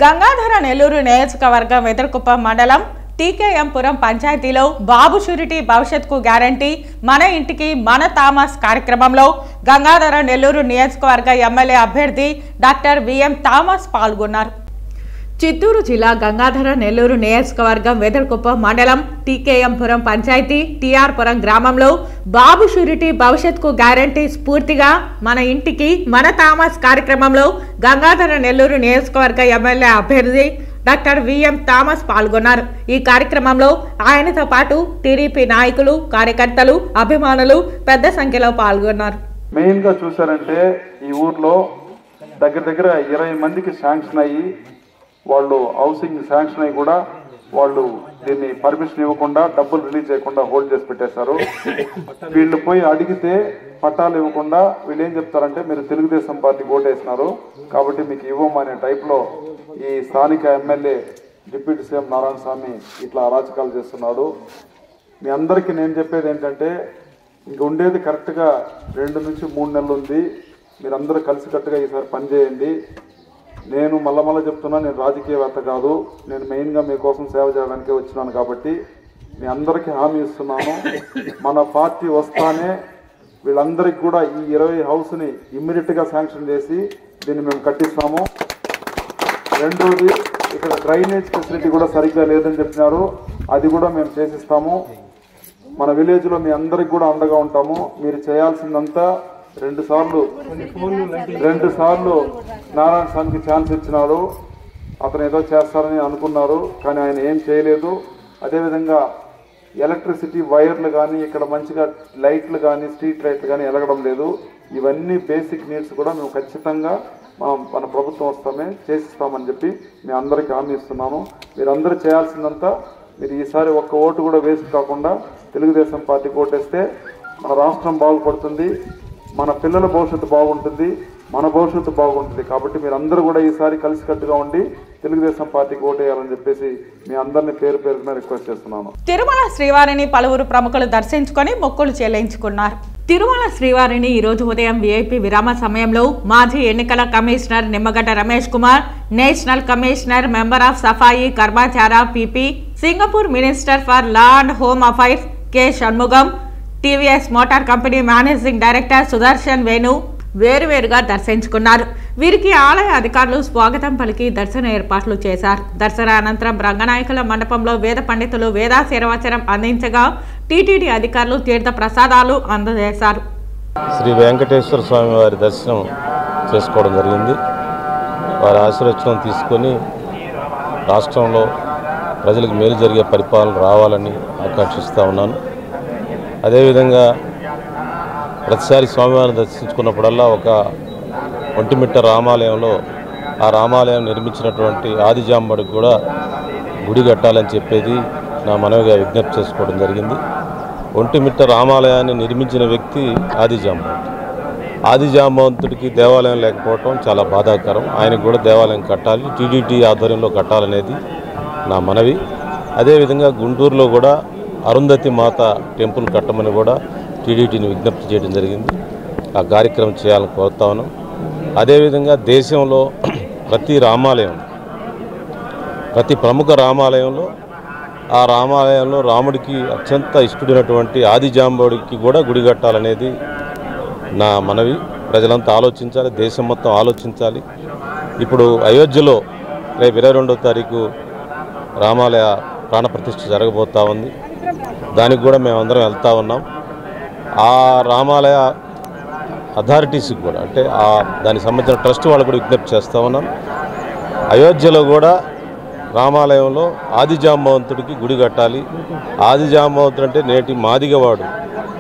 గంగాధర నెల్లూరు నియోజకవర్గం వెదర్కుప్పం మండలం టీకేఎంపురం పంచాయతీలో బాబు షూరిటీ భవిష్యత్కు గ్యారంటీ, మన ఇంటికి మన థామస్ కార్యక్రమంలో గంగాధర నెల్లూరు నియోజకవర్గ ఎమ్మెల్యే అభ్యర్థి డాక్టర్ విఎం థామస్ పాల్గొన్నారు. చిత్తూరు జిల్లా గంగాధర నెల్లూరు నియోజకవర్గం వెదర్కుప్పం మండలం టీకేఎంపురం పంచాయతీ టీఆర్పురం గ్రామంలో బాబు షూరిటీ భవిష్యత్కు గ్యారంటీ స్ఫూర్తిగా మన ఇంటికి మన థామస్ కార్యక్రమంలో గంగాధర నెల్లూరు నియోజకవర్గ ఎమ్మెల్యే అభ్యర్థి డాక్టర్ విఎం థామస్ పాల్గొన్నారు. ఈ కార్యక్రమంలో ఆయనతో పాటు టీడీపీ నాయకులు, కార్యకర్తలు, అభిమానులు పెద్ద సంఖ్యలో పాల్గొన్నారు. మెయిన్గా చూసారంటే ఈ ఊర్లో దగ్గర 20 మందికి శాంక్షన్ అయ్యి, వాళ్ళు హౌసింగ్ శాంక్షన్ అయ్యి కూడా వాళ్ళు దీన్ని పర్మిషన్ ఇవ్వకుండా, డబ్బులు రిలీజ్ చేయకుండా హోల్డ్ చేసి పెట్టేశారు. వీళ్ళు పోయి అడిగితే పట్టాలు ఇవ్వకుండా వీళ్ళు ఏం చెప్తారంటే, మీరు తెలుగుదేశం పార్టీకి ఓటేసినారు కాబట్టి మీకు ఇవ్వమనే టైప్లో ఈ స్థానిక ఎమ్మెల్యే డిప్యూటీ సీఎం నారాయణ స్వామి ఇట్లా అరాచకాలు చేస్తున్నాడు. మీ అందరికీ నేను చెప్పేది ఏంటంటే, ఇంక ఉండేది కరెక్ట్గా 2 నుంచి 3 నెలలు ఉంది. మీరందరూ కలిసికట్టుగా ఈసారి పనిచేయండి. నేను మళ్ళా చెప్తున్నా, నేను రాజకీయవేత్త కాదు, నేను మెయిన్గా మీకోసం సేవ చేయడానికే వచ్చినాను. కాబట్టి మీ అందరికీ హామీ ఇస్తున్నాను, మన పార్టీ వస్తానే వీళ్ళందరికీ కూడా ఈ 20 హౌస్ని ఇమ్మీడియట్గా శాంక్షన్ చేసి దీన్ని మేము కట్టిస్తాము. రెండోది, ఇక్కడ డ్రైనేజ్ ఫెసిలిటీ కూడా సరిగ్గా లేదని చెప్పినారు, అది కూడా మేము చేసిస్తాము. మన విలేజ్లో మీ అందరికి కూడా అండగా ఉంటాము. మీరు చేయాల్సిందంతా 2 సార్లు నారాయణ స్వామికి ఛాన్స్ ఇచ్చినారు. అతను ఏదో చేస్తారని అనుకున్నారు, కానీ ఆయన ఏం చేయలేదు. అదేవిధంగా ఎలక్ట్రిసిటీ వైర్లు కానీ, ఇక్కడ మంచిగా లైట్లు కానీ, స్ట్రీట్ లైట్లు కానీ వెలగడం లేదు. ఇవన్నీ బేసిక్ నీడ్స్ కూడా మేము ఖచ్చితంగా మన ప్రభుత్వం వస్తామే చేసిస్తామని చెప్పి మేము అందరికీ హామీ ఇస్తున్నాము. మీరందరూ చేయాల్సిందంతా, మీరు ఈసారి ఒక్క ఓటు కూడా వేస్ట్ కాకుండా తెలుగుదేశం పార్టీకి ఓటేస్తే మన రాష్ట్రం బాగుపడుతుంది, మన పిల్లల భవిష్యత్తు బాగుంటుంది, మన భవిష్యత్తు బాగుంటుంది. కాబట్టి మీరందరూ కూడా ఈసారి కలిసికట్టుగా ఉండి తెలుగుదేశం పార్టీకి ఓటేయాలని చెప్పేసి మీ అందరినీ పేరు పేరున రిక్వెస్ట్ చేస్తున్నాను. తిరుమల శ్రీవారిని పలువురు ప్రముఖులు దర్శించుకొని మొక్కులు చెల్లించుకున్నారు. తిరుమల శ్రీవారిని ఈరోజు ఉదయం వీఐపీ విరామ సమయంలో మాజీ ఎన్నికల commissioner Nimmagadda Ramesh Kumar, national commissioner, member of Safai Karmachari P P, Singapore minister for law and home affairs K Shanmugam, TVS motor company managing director Sudarshan Venu వేరువేరుగా దర్శించుకున్నారు. వీరికి ఆలయ అధికారులు స్వాగతం పలికి దర్శన ఏర్పాట్లు చేశారు. దర్శన అనంతరం రంగనాయకుల మండపంలో వేద పండితులు వేదాశీర్వచనం అందించగా టీటీడీ అధికారులు తీర్థ ప్రసాదాలు అందజేశారు. శ్రీ వెంకటేశ్వర స్వామి వారి దర్శనం చేసుకోవడం జరిగింది. వారి ఆశీర్వచనం తీసుకొని రాష్ట్రంలో ప్రజలకు మేలు జరిగే పరిపాలన రావాలని ఆకాంక్షిస్తూ ఉన్నాను. అదేవిధంగా ప్రతిసారి స్వామివారిని దర్శించుకున్నప్పుడల్లా ఒక ఒంటిమిట్ట రామాలయంలో ఆ రామాలయం నిర్మించినటువంటి ఆదిజాంబడికి కూడా గుడి కట్టాలని చెప్పేది నా మనవిగా విజ్ఞప్తి చేసుకోవడం జరిగింది. ఒంటిమిట్ట రామాలయాన్ని నిర్మించిన వ్యక్తి ఆదిజాంబవంతుడికి దేవాలయం లేకపోవటం చాలా బాధాకరం. ఆయనకు కూడా దేవాలయం కట్టాలి, టీడీటీ ఆధ్వర్యంలో కట్టాలనేది నా మనవి. అదేవిధంగా గుంటూరులో కూడా అరుంధతి మాత టెంపుల్ కట్టమని కూడా టీడీటీని విజ్ఞప్తి చేయడం జరిగింది. ఆ కార్యక్రమం చేయాలని కోరుతా ఉన్నాం. అదేవిధంగా దేశంలో ప్రతి ప్రముఖ రామాలయంలో ఆ రామాలయంలో రాముడికి అత్యంత ఇష్టమైనటువంటి ఆదిజాంబవుడికి కూడా గుడి కట్టాలనేది నా మనవి. ప్రజలంతా ఆలోచించాలి, దేశం మొత్తం ఆలోచించాలి. ఇప్పుడు అయోధ్యలో రేపు 22వ తారీఖు రామాలయ ప్రాణప్రతిష్ఠ జరగబోతూ ఉంది. దానికి కూడా మేమందరం వెళ్తూ ఉన్నాం. ఆ రామాలయ అథారిటీస్కి కూడా, అంటే దానికి సంబంధించిన ట్రస్ట్ వాళ్ళు కూడా విజ్ఞప్తి చేస్తూ ఉన్నాం. అయోధ్యలో కూడా రామాలయంలో ఆదిజాంబవంతుడికి గుడి కట్టాలి. ఆదిజాంబవంతుడు అంటే నేటి మాదిగవాడు.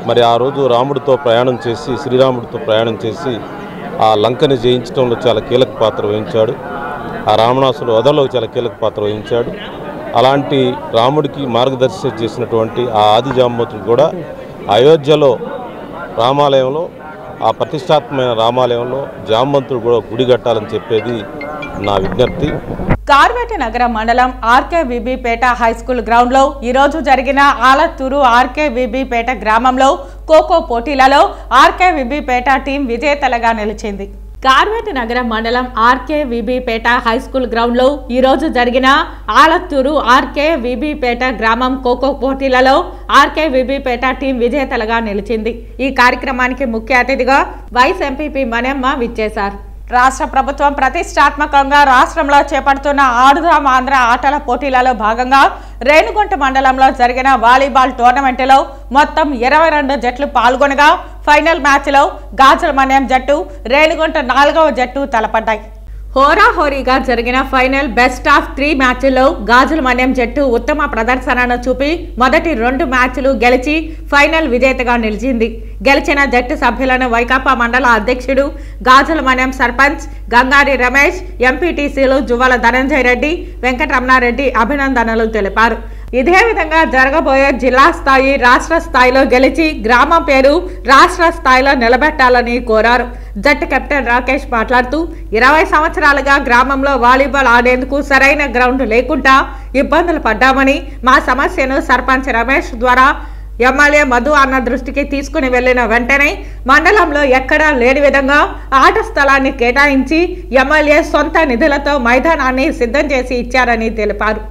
మరి ఆ రోజు రాముడితో ప్రయాణం చేసి, శ్రీరాముడితో ప్రయాణం చేసి ఆ లంకని జయించడంలో చాలా కీలక పాత్ర వహించాడు. ఆ రావణాసురుడి వధలో చాలా కీలక పాత్ర వహించాడు. అలాంటి రాముడికి మార్గదర్శనం చేసినటువంటి ఆ ఆదిజాంబవంతుడు కూడా అయోధ్యలో రామాలయంలో, ఆ ప్రతిష్టాత్మకమైన రామాలయంలో జాంబవంతుడు కూడా గుడి కట్టాలని చెప్పేది నా విజ్ఞప్తి. కార్వేట నగర మండలం ఆర్కేవిబిపేట హైస్కూల్ గ్రౌండ్లో ఈరోజు జరిగిన ఆలత్తూరు ఆర్కేవిబిపేట గ్రామంలో ఖోఖో పోటీలలో ఆర్కేవిబిపేట టీం విజేతలుగా నిలిచింది. కార్వేట నగర మండలం ఆర్కేవిబిపేట హైస్కూల్ గ్రౌండ్లో ఈరోజు జరిగిన ఆలత్తూరు ఆర్కేవిబిపేట గ్రామం ఖోఖో పోటీలలో ఆర్కేవిబిపేట టీం విజేతలుగా నిలిచింది. ఈ కార్యక్రమానికి ముఖ్య అతిథిగా వైస్ ఎంపీపీ మణెమ్మ విచ్చేశారు. రాష్ట్ర ప్రభుత్వం ప్రతిష్టాత్మకంగా రాష్ట్రంలో చేపడుతున్న ఆడుదాం ఆంధ్ర ఆటల పోటీలలో భాగంగా రేణిగుంట మండలంలో జరిగిన వాలీబాల్ టోర్నమెంటులో మొత్తం 22 జట్లు పాల్గొనగా ఫైనల్ మ్యాచ్లో గాజుల మన్యం జట్టు రేణిగుంట 4వ జట్టు తలపడ్డాయి. హోరాహోరీగా జరిగిన ఫైనల్ బెస్ట్ ఆఫ్ 3 మ్యాచ్ల్లో గాజుల మన్యం జట్టు ఉత్తమ ప్రదర్శనను చూపి మొదటి 2 మ్యాచ్లు గెలిచి ఫైనల్ విజేతగా నిలిచింది. గెలిచిన జట్టు సభ్యులను వైకాపా మండల అధ్యక్షుడు గాజుల మన్యం సర్పంచ్ గంగారి రమేష్, ఎంపీటీసీలు జువ్వల ధనంజయ రెడ్డి, వెంకటరమణారెడ్డి అభినందనలు తెలిపారు. ఇదే విధంగా జరగబోయే జిల్లా స్థాయి, రాష్ట్ర స్థాయిలో గెలిచి గ్రామం పేరు రాష్ట్ర స్థాయిలో నిలబెట్టాలని కోరారు. జట్టు కెప్టెన్ రాకేష్ మాట్లాడుతూ 20 సంవత్సరాలుగా గ్రామంలో వాలీబాల్ ఆడేందుకు సరైన గ్రౌండ్ లేకుండా ఇబ్బందులు పడ్డామని, మా సమస్యను సర్పంచ్ రమేష్ ద్వారా ఎమ్మెల్యే మధు అన్న దృష్టికి తీసుకుని వెళ్లిన వెంటనే మండలంలో ఎక్కడా లేని విధంగా ఆట స్థలాన్ని కేటాయించి ఎమ్మెల్యే సొంత నిధులతో మైదానాన్ని సిద్ధం చేసి ఇచ్చారని తెలిపారు.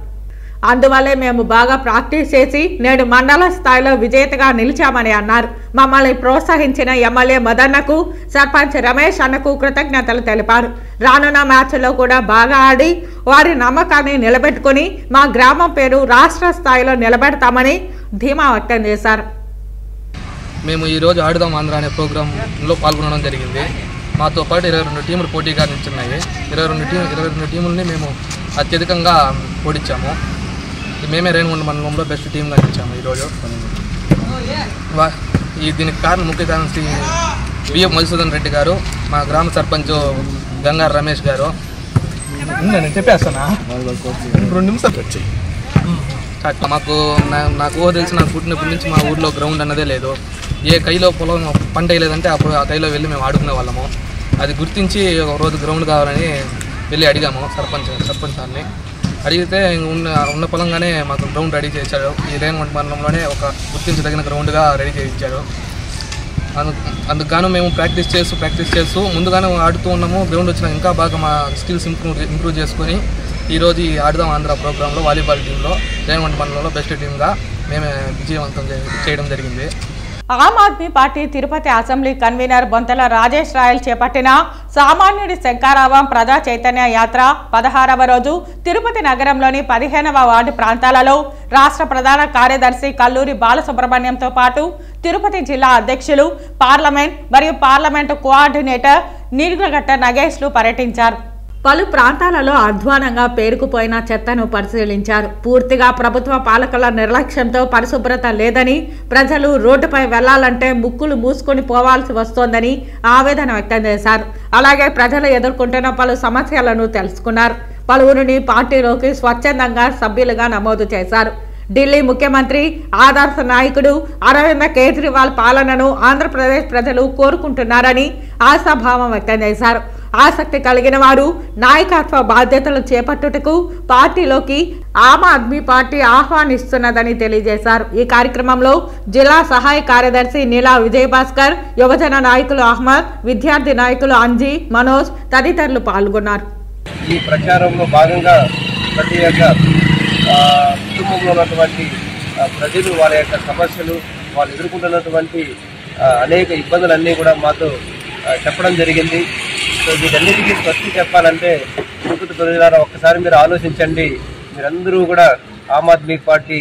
అందువల్లే మేము బాగా ప్రాక్టీస్ చేసి నేడు మండల స్థాయిలో విజేతగా నిలిచామని అన్నారు. మమ్మల్ని ప్రోత్సహించిన ఎమ్మెల్యే మదన్నకు, సర్పంచ్ రమేష్ అన్నకు కృతజ్ఞతలు తెలిపారు. రానున్న మ్యాచ్లో కూడా బాగా ఆడి వారి నమ్మకాన్ని నిలబెట్టుకుని మా గ్రామం పేరు రాష్ట్ర స్థాయిలో నిలబెడతామని ధీమా వ్యక్తం చేశారు. మేము ఈరోజు ఆడుదాం ఆంధ్ర అనే ప్రోగ్రాంలో పాల్గొనడం జరిగింది. మాతో పాటు 22 టీములు పోటీగా నిల్చున్నాయి. 22 టీములని మేము అత్యధికంగా ఓడించాము. మేమే రేణిగుంట మండలంలో బెస్ట్ టీమ్గా నిలిచాము ఈరోజు. దీనికి ముఖ్య కారణం శ్రీ బిఎఫ్ మధుసూదన్ రెడ్డి గారు, మా గ్రామ సర్పంచ్ గంగారు రమేష్ గారు. నేను చెప్పేస్తానా 2 నిమిషాలు వచ్చి మాకు నాకు ఊహ తెలిసి నాకు పుట్టినప్పటి నుంచి మా ఊర్లో గ్రౌండ్ అన్నదే లేదు. ఏ కైలో పొలం పంట వేయలేదంటే అప్పుడు ఆ కైలో వెళ్ళి మేము ఆడుకునే వాళ్ళము. అది గుర్తించి ఒక రోజు గ్రౌండ్ కావాలని వెళ్ళి అడిగాము సర్పంచ్ సార్ని. అడిగితే ఉన్న పొలంగానే మాకు గ్రౌండ్ రెడీ చేశాడు. ఈ రేణిగుంట మండలంలోనే ఒక గుర్తించదగిన గ్రౌండ్గా రెడీ చేయించాడు. అందుకు మేము ప్రాక్టీస్ చేస్తూ ముందుగానే ఆడుతూ ఉన్నాము. గ్రౌండ్ వచ్చినా ఇంకా బాగా మా స్కిల్స్ ఇంప్రూవ్ చేసుకొని ఈరోజు ఈ ఆడుదాం ఆంధ్ర ప్రోగ్రాంలో వాలీబాల్ టీంలో రేణిగుంట మండలంలో బెస్ట్ టీమ్గా మేమే విజయవంతం చేయడం జరిగింది. Aam Aadmi Party Tirupati assembly convener Bonthala Rajesh Rayal చేపట్టిన సామాన్యుడి శంకారావం ప్రజా చైతన్య యాత్ర 16వ రోజు తిరుపతి నగరంలోని 15వ వార్డు ప్రాంతాలలో రాష్ట్ర ప్రధాన కార్యదర్శి కల్లూరి బాలసుబ్రహ్మణ్యంతో పాటు తిరుపతి జిల్లా అధ్యక్షులు, పార్లమెంట్ మరియు పార్లమెంటు కోఆర్డినేటర్ నీలగట్ట నగేష్లు పర్యటించారు. పలు ప్రాంతాలలో అధ్వానంగా పేరుకుపోయిన చెత్తను పరిశీలించారు. పూర్తిగా ప్రభుత్వ పాలకుల నిర్లక్ష్యంతో పరిశుభ్రత లేదని, ప్రజలు రోడ్డుపై వెళ్లాలంటే ముక్కులు మూసుకొని పోవాల్సి వస్తోందని ఆవేదన వ్యక్తం చేశారు. అలాగే ప్రజలు ఎదుర్కొంటున్న పలు సమస్యలను తెలుసుకున్నారు. పలువురిని పార్టీలోకి స్వచ్ఛందంగా సభ్యులుగా నమోదు చేశారు. ఢిల్లీ ముఖ్యమంత్రి ఆదర్శ నాయకుడు అరవింద్ కేజ్రీవాల్ పాలనను ఆంధ్రప్రదేశ్ ప్రజలు కోరుకుంటున్నారని ఆశాభావం వ్యక్తం చేశారు. ఆసక్తి కలిగిన వారు నాయకత్వ బాధ్యతలు చేపట్టుటకు పార్టీలోకి ఆమ్ ఆద్మీ పార్టీ ఆహ్వానిస్తున్నదని తెలియజేశారు. ఈ కార్యక్రమంలో జిల్లా సహాయ కార్యదర్శి నీలా విజయభాస్కర్, యువజన నాయకులు అహ్మద్, విద్యార్థి నాయకులు అంజీ, మనోజ్ తదితరులు పాల్గొన్నారు. ఈ ప్రచారంలో భాగంగా ప్రతి ఒక్క కుటుంబంలో ఉన్నటువంటి ప్రజలు వారి యొక్క సమస్యలు, వాళ్ళు ఎదుర్కొంటున్నటువంటి అనేక ఇబ్బందులన్నీ కూడా మాతో చెప్పడం జరిగింది. సో వీటన్నిటికీ స్వస్తి చెప్పాలంటే తిరుపతి ప్రజలారా ఒక్కసారి మీరు ఆలోచించండి. మీరందరూ కూడా ఆమ్ ఆద్మీ పార్టీ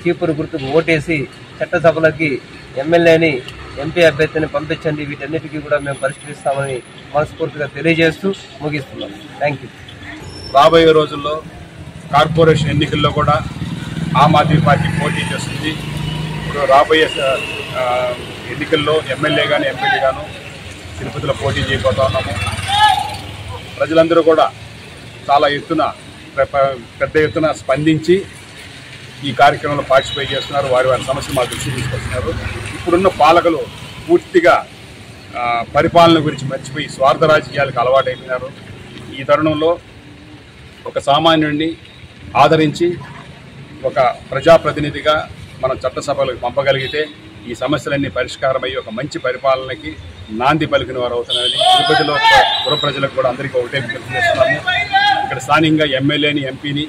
చీపురు గుర్తుకు ఓటేసి చట్టసభలకి ఎమ్మెల్యేని, ఎంపీ అభ్యర్థిని పంపించండి. వీటన్నిటికీ కూడా మేము పరిష్కరిస్తామని మనస్ఫూర్తిగా తెలియజేస్తూ ముగిస్తున్నాం. Thank you. రాబోయే రోజుల్లో కార్పొరేషన్ ఎన్నికల్లో కూడా ఆమ్ ఆద్మీ పార్టీ పోటీ చేస్తుంది. ఇప్పుడు రాబోయే ఎన్నికల్లో ఎమ్మెల్యే కానీ ఎంపీలు గాను తిరుపతిలో పోటీ చేయబోతా ఉన్నాము. ప్రజలందరూ కూడా చాలా పెద్ద ఎత్తున స్పందించి ఈ కార్యక్రమంలో పార్టిసిపేట్ చేస్తున్నారు. వారి సమస్యలు మా దృష్టికి తీసుకొస్తున్నారు. ఇప్పుడున్న పాలకులు పూర్తిగా పరిపాలన గురించి మర్చిపోయి స్వార్థ రాజకీయాలకు అలవాటైపోయినారు. ఈ తరుణంలో ఒక సామాన్యుడిని ఆదరించి ఒక ప్రజాప్రతినిధిగా మనం చట్టసభలకు పంపగలిగితే ఈ సమస్యలన్నీ పరిష్కారమయ్యి ఒక మంచి పరిపాలనకి నాంది పలికిన వారు అవుతున్నారని తిరుపతిలో పుర ప్రజలకు కూడా అందరికీ ఒకటే విజ్ఞప్తి చేస్తున్నాము. ఇక్కడ స్థానికంగా ఎమ్మెల్యేని, ఎంపీని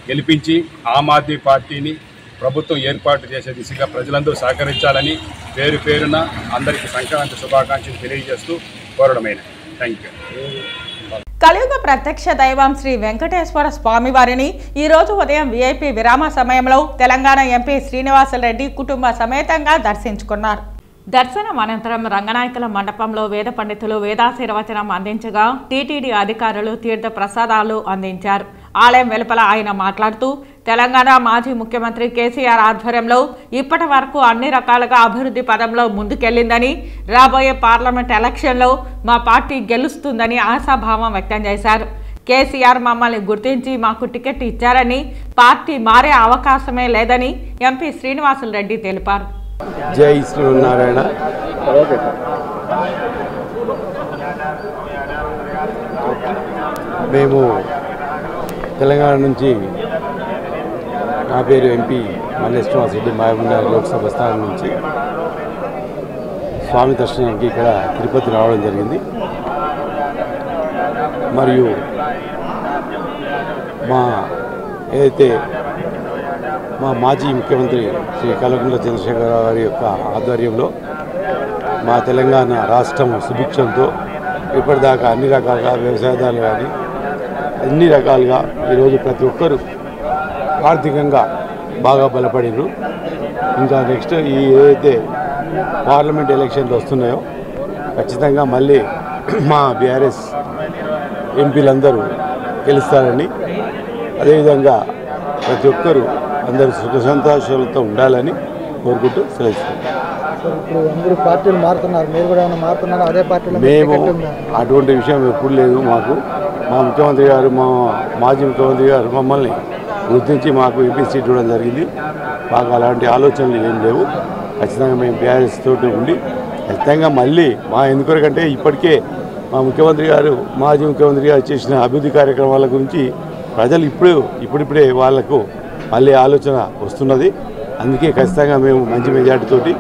గెలిపించి ఆమ్ ఆద్మీ పార్టీని ప్రభుత్వం ఏర్పాటు చేసే దిశగా ప్రజలందరూ సహకరించాలని పేరు పేరున అందరికీ సంక్రాంతి శుభాకాంక్షలు తెలియజేస్తూ కోరడమైన. Thank you. కలియుగ ప్రత్యక్ష దైవం శ్రీ వెంకటేశ్వర స్వామి వారిని ఈరోజు ఉదయం విఐపి విరామ సమయంలో తెలంగాణ ఎంపీ శ్రీనివాసరెడ్డి కుటుంబ సమేతంగా దర్శించుకున్నారు. దర్శనం అనంతరం రంగనాయకుల మండపంలో వేద పండితులు వేదాశీర్వచనం అందించగా టీటీడీ అధికారులు తీర్థ ప్రసాదాలు అందించారు. ఆలయం వెలుపల ఆయన మాట్లాడుతూ తెలంగాణ మాజీ ముఖ్యమంత్రి కేసీఆర్ ఆధ్వర్యంలో ఇప్పటి వరకు అన్ని రకాలుగా అభివృద్ధి పదంలో ముందుకెళ్లిందని, రాబోయే పార్లమెంట్ ఎలక్షన్లో మా పార్టీ గెలుస్తుందని ఆశాభావం వ్యక్తం చేశారు. కేసీఆర్ మమ్మల్ని గుర్తించి మాకు టికెట్ ఇచ్చారని, పార్టీ మారే అవకాశమే లేదని ఎంపీ శ్రీనివాసరెడ్డి తెలిపారు. జై శ్రీనారాయణ. మేము తెలంగాణ నుంచి, నా పేరు ఎంపీ మల్లె శ్రీనివాసరెడ్డి, మహబూబ్నగర్ లోక్సభ స్థానం నుంచి స్వామి దర్శనానికి ఇక్కడ తిరుపతి రావడం జరిగింది. మరియు మా ఏదైతే మా మాజీ ముఖ్యమంత్రి శ్రీ కల్వకుంట్ల చంద్రశేఖరరావు గారి యొక్క ఆధ్వర్యంలో మా తెలంగాణ రాష్ట్రం సుభిక్షంతో ఇప్పటిదాకా అన్ని రకాలుగా వ్యవసాయదారులు కానీ అన్ని రకాలుగా ఈరోజు ప్రతి ఒక్కరూ ఆర్థికంగా బాగా బలపడినారు. ఇంకా నెక్స్ట్ ఈ ఏదైతే పార్లమెంట్ ఎలక్షన్లు వస్తున్నాయో ఖచ్చితంగా మళ్ళీ మా బీఆర్ఎస్ ఎంపీలందరూ గెలుస్తారని, అదేవిధంగా ప్రతి ఒక్కరూ అందరూ సుఖ సంతోషాలతో ఉండాలని కోరుకుంటూ సెలవుస్తున్నాం. ఇప్పుడు అందరూ పార్టీలు మారుతున్నారు, మీరు కూడా ఏమైనా మారుతున్నారు? అదే పార్టీలో మేము అటువంటి విషయం ఎప్పుడు లేదు. మాకు మా ముఖ్యమంత్రి గారు, మా మాజీ ముఖ్యమంత్రి గారు మమ్మల్ని గుర్తించి మాకు ఎంపీ సీట్ ఇవ్వడం జరిగింది. మాకు అలాంటి ఆలోచనలు ఏం లేవు. ఖచ్చితంగా మేము బీఆర్ఎస్ తోటి ఉండి ఖచ్చితంగా మళ్ళీ మా ఎందుకంటే ఇప్పటికే మా ముఖ్యమంత్రి గారు, మాజీ ముఖ్యమంత్రి గారు చేసిన అభివృద్ధి కార్యక్రమాల గురించి ప్రజలు ఇప్పుడిప్పుడే వాళ్లకు మళ్ళీ ఆలోచన వస్తున్నది. అందుకే ఖచ్చితంగా మేము మంచి మెజార్టీతోటి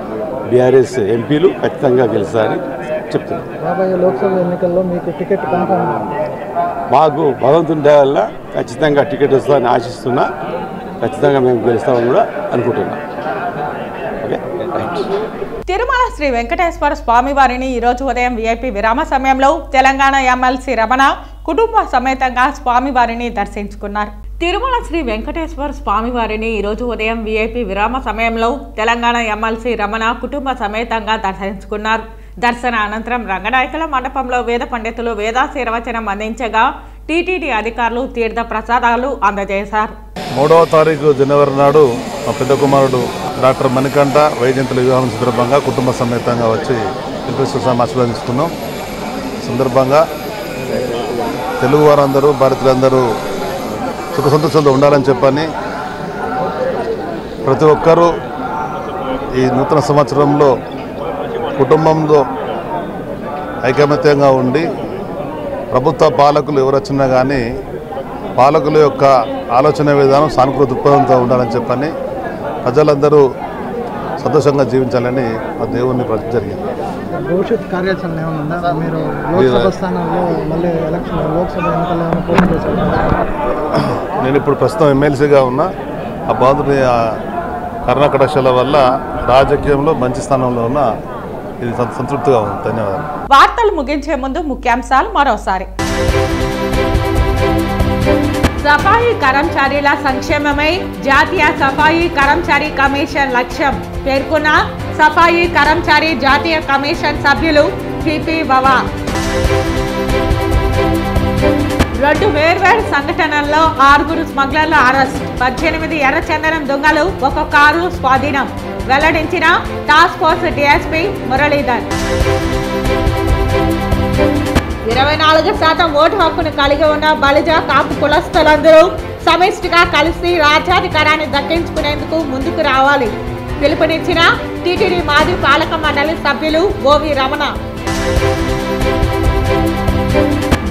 బీఆర్ఎస్ ఎంపీలు ఖచ్చితంగా గెలుస్తారని చెప్తున్నాం. రాబోయే లోక్సభ ఎన్నికల్లో మీకు టికెట్ కన్ఫర్మ్? మాకు భగవంతుని దయ వల్ల ఖచ్చితంగా టికెట్ వస్తుందని ఆశిస్తున్నా. ఖచ్చితంగా మేము గెలుస్తామని కూడా అనుకుంటున్నాం. Okay, right. తిరుమల శ్రీ వెంకటేశ్వర స్వామి వారిని ఈరోజు ఉదయం విఐపి విరామ సమయంలో తెలంగాణ ఎమ్మెల్సీ రమణ కుటుంబ సమేతంగా స్వామివారిని దర్శించుకున్నారు. తిరుమల శ్రీ వెంకటేశ్వర స్వామి వారిని ఈరోజు ఉదయం విఐపి విరామ సమయంలో తెలంగాణ ఎమ్మెల్సీ రమణ కుటుంబ సమేతంగా దర్శించుకున్నారు. దర్శన అనంతరం రంగనాయకుల మండపంలో వేద పండితులు వేదాశీర్వచనం అందించగా టీటీడీ అధికారులు తీర్థ ప్రసాదాలు అందజేశారు. 3వ తారీఖు జనవరి నాడు మా పెద్ద కుమారుడు డాక్టర్ మణికంఠ వైజయంతుల వివాహం సందర్భంగా కుటుంబ సమేతంగా వచ్చి వెంకటేశ్వర స్వామి ఆశీర్వదిస్తున్నాం. సందర్భంగా తెలుగు వారందరూ, భారతీయులందరూ సుఖ సంతోషంతో ఉండాలని చెప్పని ప్రతి ఒక్కరూ ఈ నూతన సంవత్సరంలో కుటుంబంలో ఐకమత్యంగా ఉండి ప్రభుత్వ పాలకులు ఎవరు వచ్చినా కానీ పాలకుల యొక్క ఆలోచన విధానం సానుకూల దృక్పథంతో ఉండాలని చెప్పని ప్రజలందరూ సంతోషంగా జీవించాలని ఆ దేవుణ్ణి ప్రతి జరిగింది. భవిష్యత్ కార్యాచరణ ఏమైనా ఉందా? మీరు లోక్సభ స్థానంలో మళ్ళీ ఎలక్షన్ లోక్సభ ఎన్నికల్లో ఏమైనా పోటీ చేశారు? నేను ఇప్పుడు ప్రస్తుతం ఎమ్మెల్సీగా ఉన్నా. ఆ బాధుని కర్ణాకటాక్షల వల్ల రాజకీయంలో మంచి స్థానంలో ఉన్న ఇది సంతృప్తిగా ఉంది. ధన్యవాదాలు. వార్తలు ముగించే ముందు ముఖ్యాంశాలు మరోసారి. సఫాయి కర్మచారీల సంక్షేమమే జాతీయ సఫాయి కర్మచారి కమిషన్ లక్ష్యం పేర్కొన్న సఫాయి కర్మచారి జాతీయ కమిషన్ సభ్యులు పిపి బవా. 2 వేర్వేరు సంఘటనల్లో 6 స్మగ్లర్ల అరెస్ట్, 18 ఎర్రచందనం దొంగలు, 1 కారు స్వాధీనం వెల్లడించిన task force DSP Muralidhar. 24% vote హక్కును కలిగి ఉన్న బలిజ కాపు కులస్తులందరూ సమిష్టిగా కలిసి రాజ్యాధికారాన్ని దక్కించుకునేందుకు ముందుకు రావాలి పిలుపునిచ్చిన టీటీడీ మాజీ పాలక మండలి సభ్యులు ఓవి రమణ.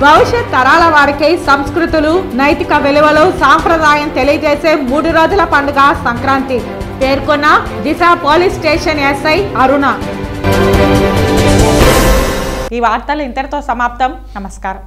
భవిష్యత్ తరాల వారికి సంస్కృతులు, నైతిక విలువలు, సాంప్రదాయం తెలియజేసే 3 రోజుల పండుగ సంక్రాంతి పేర్కొన్న దిశ పోలీస్ స్టేషన్ ఎస్ఐ అరుణ. ఈ వార్తలు ఇంతటితో సమాప్తం. నమస్కారం.